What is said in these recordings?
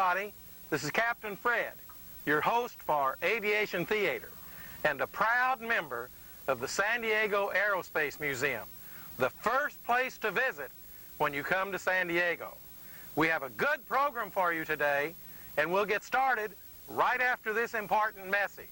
everybody. This is Captain Fred, your host for Aviation Theater, and a proud member of the San Diego Aerospace Museum, the first place to visit when you come to San Diego. We have a good program for you today, and we'll get started right after this important message.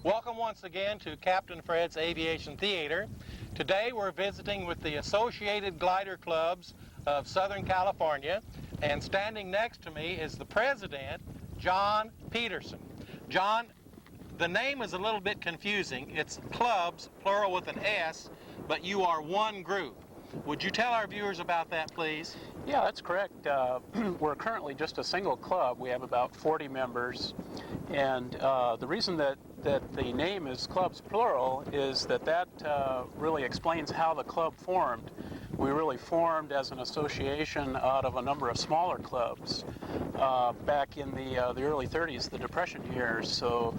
Welcome once again to Captain Fred's Aviation Theater. Today we're visiting with the Associated Glider Clubs of Southern California, and standing next to me is the president, John Peterson. John, the name is a little bit confusing. It's clubs, plural with an S, but you are one group. Would you tell our viewers about that, please? Yeah, that's correct. We're currently just a single club. We have about 40 members, and the reason that the name is clubs plural is that really explains how the club formed. We really formed as an association out of a number of smaller clubs back in the early 30s, the Depression years. So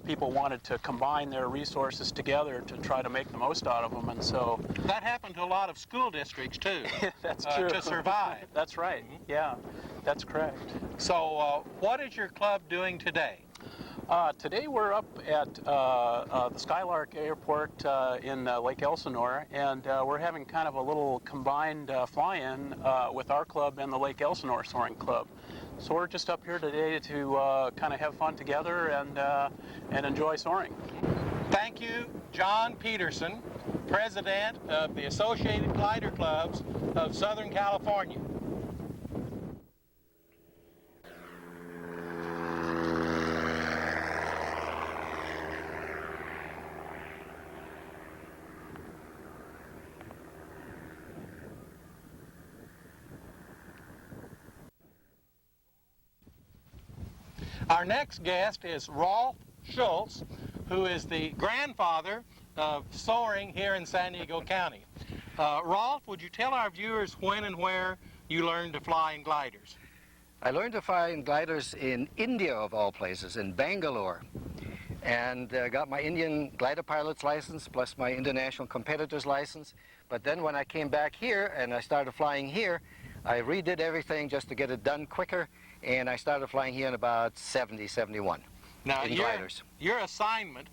people wanted to combine their resources together to try to make the most out of them, and so that happened to a lot of school districts too. That's true. To survive. That's right. Yeah, that's correct. So what is your club doing today? Today we're up at the Skylark Airport in Lake Elsinore, and we're having kind of a little combined fly-in with our club and the Lake Elsinore Soaring Club. So we're just up here today to kind of have fun together and enjoy soaring. Thank you, John Peterson, president of the Associated Glider Clubs of Southern California. Our next guest is Rolf Schultz, who is the grandfather of soaring here in San Diego County. Rolf, would you tell our viewers when and where you learned to fly in gliders? I learned to fly in gliders in India, of all places, in Bangalore, and got my Indian glider pilot's license plus my international competitor's license. But then when I came back here and I started flying here, I redid everything just to get it done quicker, and I started flying here in about 70, 71 now, in gliders. Your assignment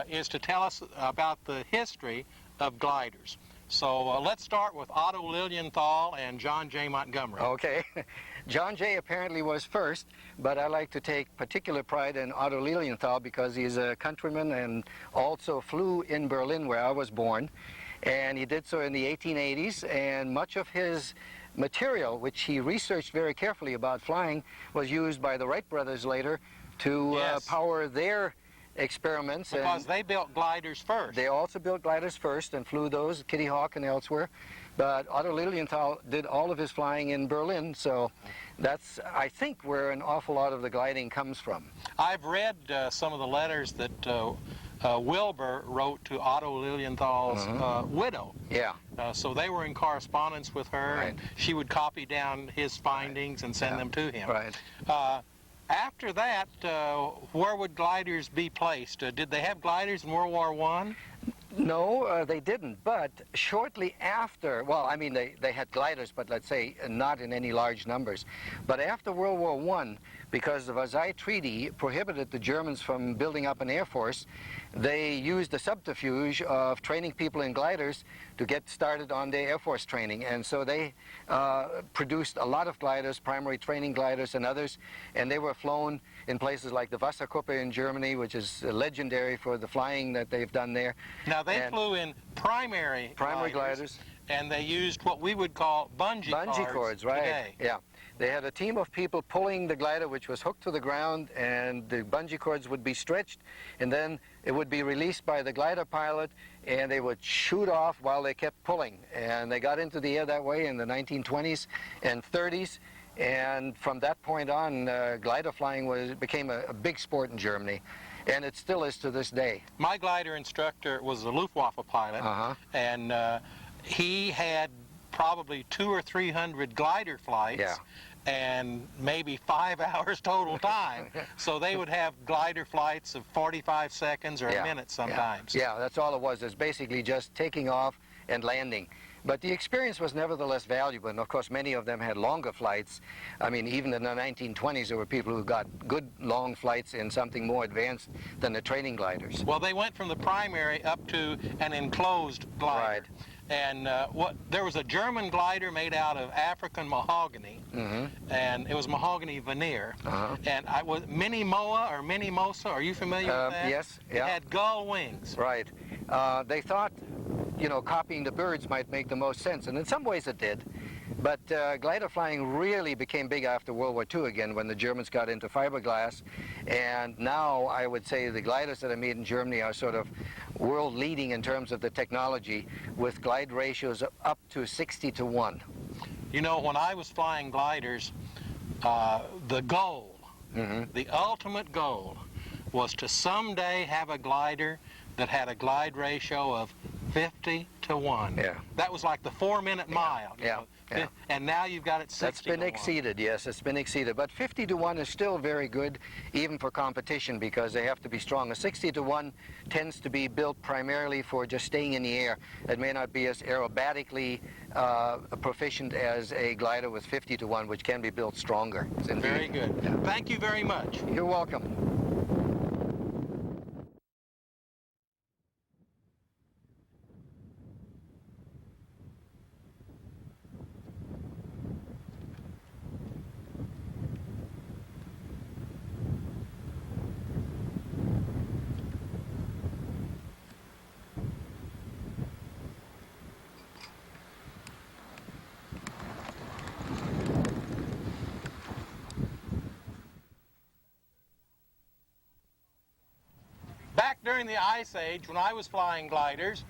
is to tell us about the history of gliders. So let's start with Otto Lilienthal and John J. Montgomery. Okay. John J. apparently was first, but I like to take particular pride in Otto Lilienthal because he's a countryman and also flew in Berlin, where I was born. And he did so in the 1880s, and much of his material, which he researched very carefully about flying, was used by the Wright brothers later to power their experiments. Because they built gliders first. They also built gliders first and flew those at Kitty Hawk and elsewhere. But Otto Lilienthal did all of his flying in Berlin, so that's, I think, where an awful lot of the gliding comes from. I've read some of the letters that Wilbur wrote to Otto Lilienthal's widow. Yeah. So they were in correspondence with her, Right. and she would copy down his findings and send them to him. Right. After that, where would gliders be placed? Did they have gliders in World War I? No, they didn't, but shortly after, well, I mean, they had gliders, but let's say not in any large numbers. But after World War I, because the Versailles Treaty prohibited the Germans from building up an air force, they used the subterfuge of training people in gliders to get started on their Air Force training. And so they produced a lot of gliders, primary training gliders and others, and they were flown in places like the Wasserkuppe in Germany, which is legendary for the flying that they've done there. Now, they flew in primary gliders. And they used what we would call bungee cords right? today. Yeah. They had a team of people pulling the glider, which was hooked to the ground, and the bungee cords would be stretched, and then it would be released by the glider pilot, and they would shoot off while they kept pulling. And they got into the air that way in the 1920s and 30s, and from that point on, glider flying became a big sport in Germany, and it still is to this day. My glider instructor was a Luftwaffe pilot, and he had probably 200 or 300 glider flights, and maybe 5 hours total time. So they would have glider flights of 45 seconds or a minute sometimes. Yeah, that's all it was. It's basically just taking off and landing. But the experience was nevertheless valuable, and of course many of them had longer flights. I mean, even in the 1920s there were people who got good long flights in something more advanced than the training gliders. Well, they went from the primary up to an enclosed glider. Right. And there was a German glider made out of African mahogany, and it was mahogany veneer. And Mini Moa or Mini Mosa, are you familiar with that? Yes. It had gull wings. Right. They thought, you know, copying the birds might make the most sense, and in some ways it did. But glider flying really became big after World War II again, when the Germans got into fiberglass. And now I would say the gliders that are made in Germany are sort of world leading in terms of the technology, with glide ratios up to 60 to 1. You know, when I was flying gliders, the goal, the ultimate goal, was to someday have a glider that had a glide ratio of 50 to 1. Yeah. That was like the 4-minute mile. You know? And now you've got it 60 That's been to 1. exceeded, yes, it's been exceeded. But 50 to 1 is still very good, even for competition, because they have to be strong. A 60 to 1 tends to be built primarily for just staying in the air. It may not be as aerobatically proficient as a glider with 50 to 1, which can be built stronger. Very good. Yeah. Thank you very much. You're welcome. Back during the Ice Age, when I was flying gliders,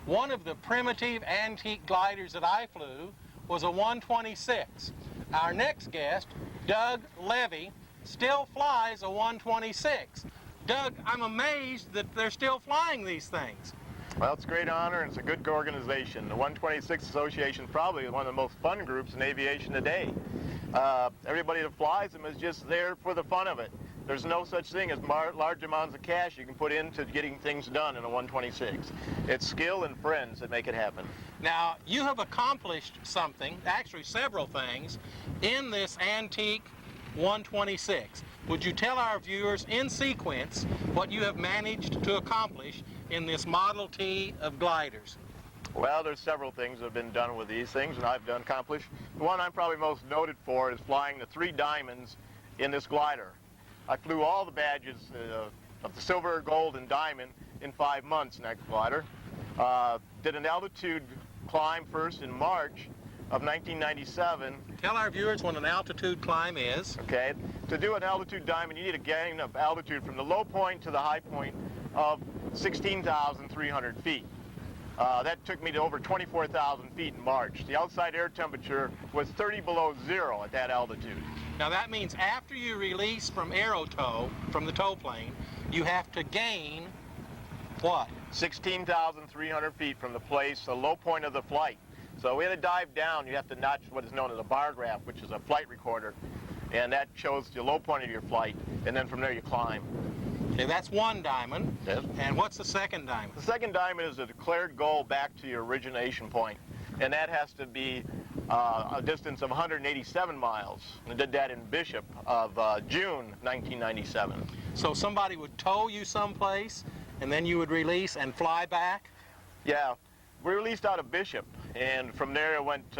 one of the primitive antique gliders that I flew was a 126. Our next guest, Doug Levy, still flies a 126. Doug, I'm amazed that they're still flying these things. Well, it's a great honor, and it's a good organization. The 126 Association is probably one of the most fun groups in aviation today. Everybody that flies them is just there for the fun of it. There's no such thing as large amounts of cash you can put into getting things done in a 126. It's skill and friends that make it happen. Now, you have accomplished something, actually several things, in this antique 126. Would you tell our viewers in sequence what you have managed to accomplish in this Model T of gliders? Well, there's several things that have been done with these things, and I've accomplished. The one I'm probably most noted for is flying the 3 diamonds in this glider. I flew all the badges of the silver, gold, and diamond in 5 months in that glider. Did an altitude climb first in March of 1997. Tell our viewers what an altitude climb is. Okay, to do an altitude diamond, you need a gain of altitude from the low point to the high point of 16,300 feet. That took me to over 24,000 feet in March. The outside air temperature was 30 below zero at that altitude. Now that means after you release from aerotow, from the tow plane, you have to gain what? 16,300 feet from the place, the low point of the flight. So we had to dive down. You have to notch what is known as a bar graph, which is a flight recorder, and that shows the low point of your flight, and then from there you climb. Okay, that's one diamond. Yes. And what's the second diamond? The second diamond is a declared goal back to your origination point, and that has to be a distance of 187 miles. I did that in Bishop of June 1997. So somebody would tow you someplace, and then you would release and fly back? Yeah, we released out of Bishop, and from there it went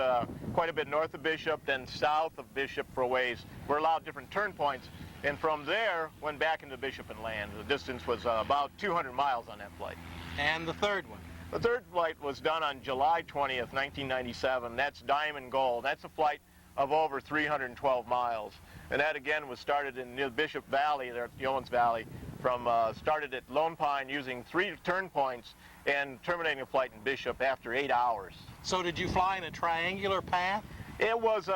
quite a bit north of Bishop, then south of Bishop for a ways. We're allowed different turn points, and from there went back into Bishop and land. The distance was about 200 miles on that flight. And the third one? The third flight was done on July 20th, 1997. That's Diamond Gold. That's a flight of over 312 miles. And that again was started in near Bishop Valley, there at the Owens Valley, started at Lone Pine using 3 turn points and terminating a flight in Bishop after 8 hours. So did you fly in a triangular path? It was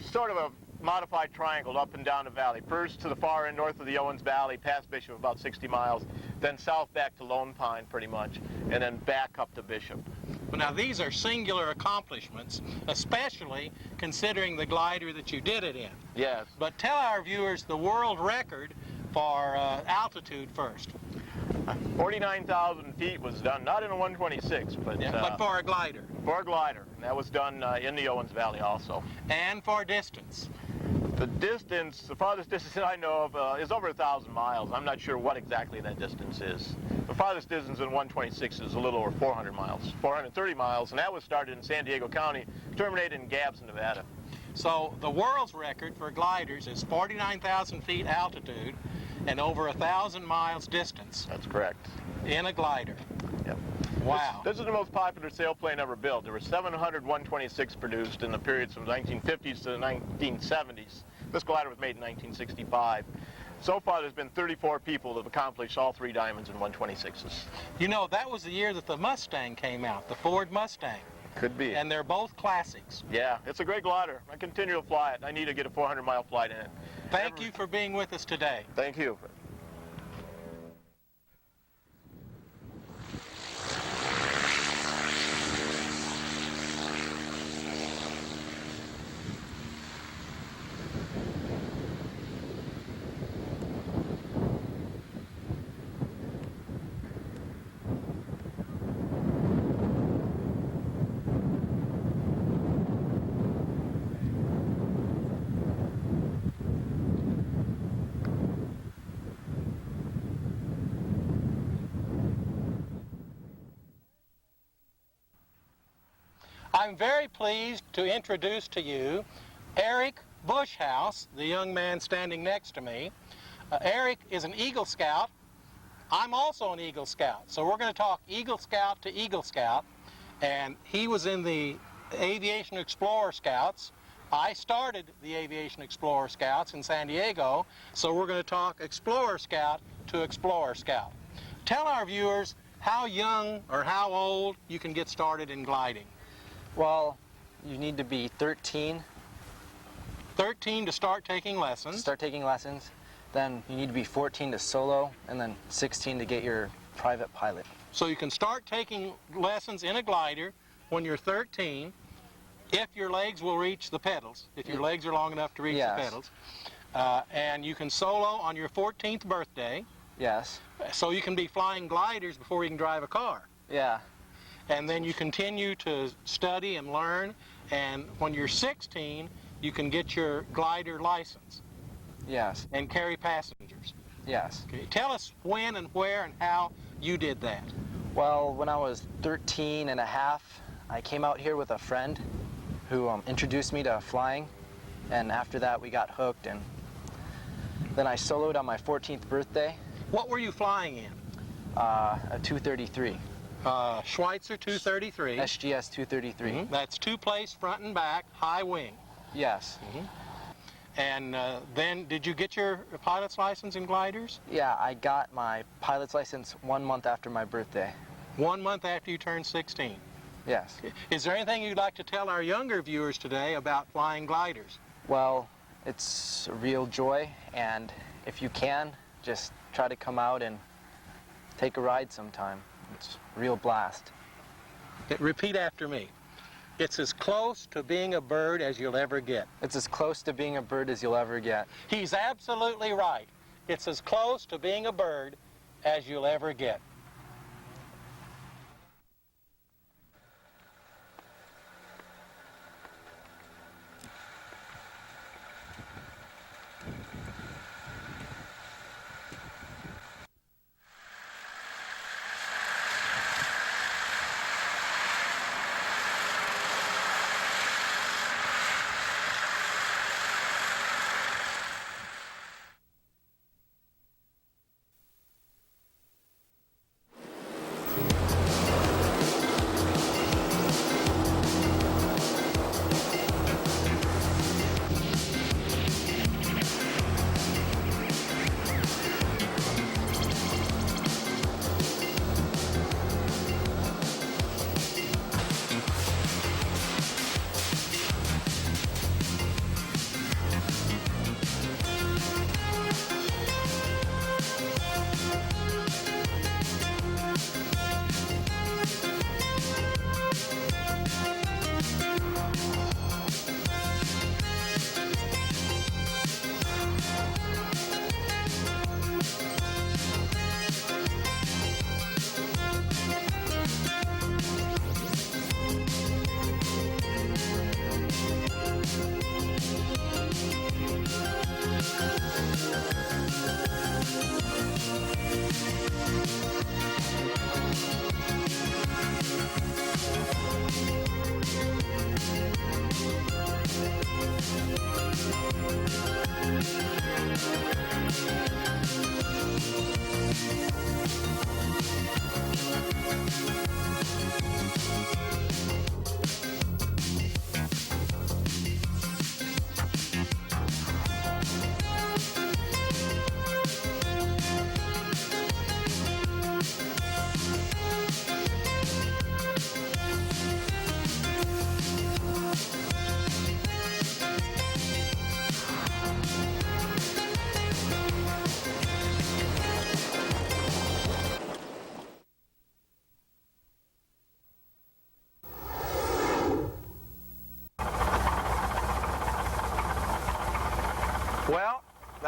sort of a modified triangle up and down the valley. First to the far end north of the Owens Valley, past Bishop about 60 miles, then south back to Lone Pine pretty much, and then back up to Bishop. Well, now these are singular accomplishments, especially considering the glider that you did it in. Yes. But tell our viewers the world record for altitude first. 49,000 feet was done, not in a 126, but, but for a glider. For a glider. And that was done in the Owens Valley also. And for distance. The distance, the farthest distance that I know of is over 1,000 miles. I'm not sure what exactly that distance is. The farthest distance in 126 is a little over 400 miles, 430 miles, and that was started in San Diego County, terminated in Gadsden, Nevada. So the world's record for gliders is 49,000 feet altitude and over 1,000 miles distance. That's correct. In a glider. Yep. Wow. This is the most popular sailplane ever built. There were 700 126 produced in the periods from the 1950s to the 1970s. This glider was made in 1965. So far, there's been 34 people that have accomplished all 3 diamonds in 126s. You know, that was the year that the Mustang came out, the Ford Mustang. Could be. And they're both classics. Yeah, it's a great glider. I continue to fly it. I need to get a 400-mile flight in it. Thank you for being with us today. Thank you. I'm very pleased to introduce to you Erik Bush, the young man standing next to me. Erik is an Eagle Scout. I'm also an Eagle Scout. So we're going to talk Eagle Scout to Eagle Scout. And he was in the Aviation Explorer Scouts. I started the Aviation Explorer Scouts in San Diego. So we're going to talk Explorer Scout to Explorer Scout. Tell our viewers how young or how old you can get started in gliding. Well, you need to be 13 13 to start taking lessons. to start taking lessons. Then you need to be 14 to solo, and then 16 to get your private pilot. So you can start taking lessons in a glider when you're 13, if your legs will reach the pedals, if your legs are long enough to reach the pedals. And you can solo on your 14th birthday. Yes. So you can be flying gliders before you can drive a car. Yeah. And then you continue to study and learn, and when you're 16, you can get your glider license Yes. and carry passengers. Yes. Okay. Tell us when and where and how you did that. Well, when I was 13 and a half, I came out here with a friend who introduced me to flying, and after that we got hooked, and then I soloed on my 14th birthday. What were you flying in? A 233. Schweitzer 233. SGS 233. Mm-hmm. That's two-place front and back, high wing. Yes. Mm-hmm. And then did you get your pilot's license in gliders? Yeah, I got my pilot's license 1 month after my birthday. 1 month after you turned 16. Yes. Is there anything you'd like to tell our younger viewers today about flying gliders? Well, it's a real joy, and if you can, just try to come out and take a ride sometime. It's a real blast. Repeat after me. It's as close to being a bird as you'll ever get. It's as close to being a bird as you'll ever get. He's absolutely right. It's as close to being a bird as you'll ever get.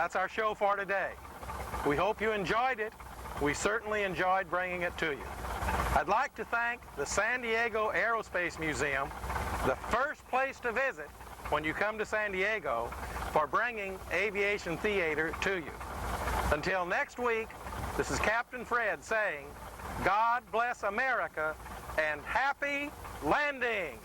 that's our show for today. We hope you enjoyed it. We certainly enjoyed bringing it to you. I'd like to thank the San Diego Aerospace Museum, the first place to visit when you come to San Diego, for bringing Aviation Theater to you. Until next week, this is Captain Fred saying, God bless America and happy landings!